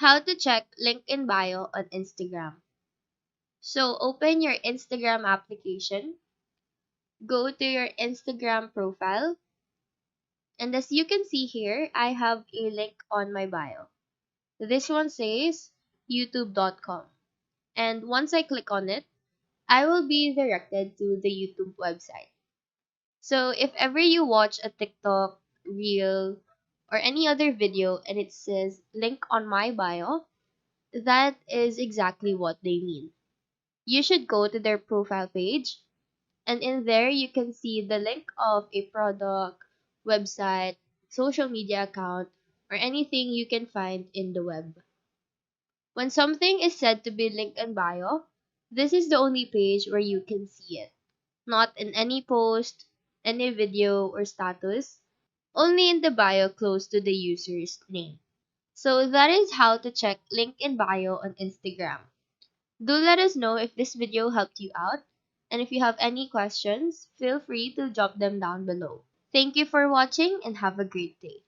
How to check link in bio on Instagram. So open your Instagram application, go to your Instagram profile, and as you can see here, I have a link on my bio. This one says youtube.com. And once I click on it, I will be directed to the YouTube website. So if ever you watch a TikTok, reel, or any other video and it says link on my bio, that is exactly what they mean. You should go to their profile page, and in there you can see the link of a product, website, social media account, or anything you can find in the web. When something is said to be linked in bio, this is the only page where you can see it. Not in any post, any video, or status, only in the bio close to the user's name. So that is how to check link in bio on Instagram. Do let us know if this video helped you out, and if you have any questions, feel free to drop them down below. Thank you for watching and have a great day.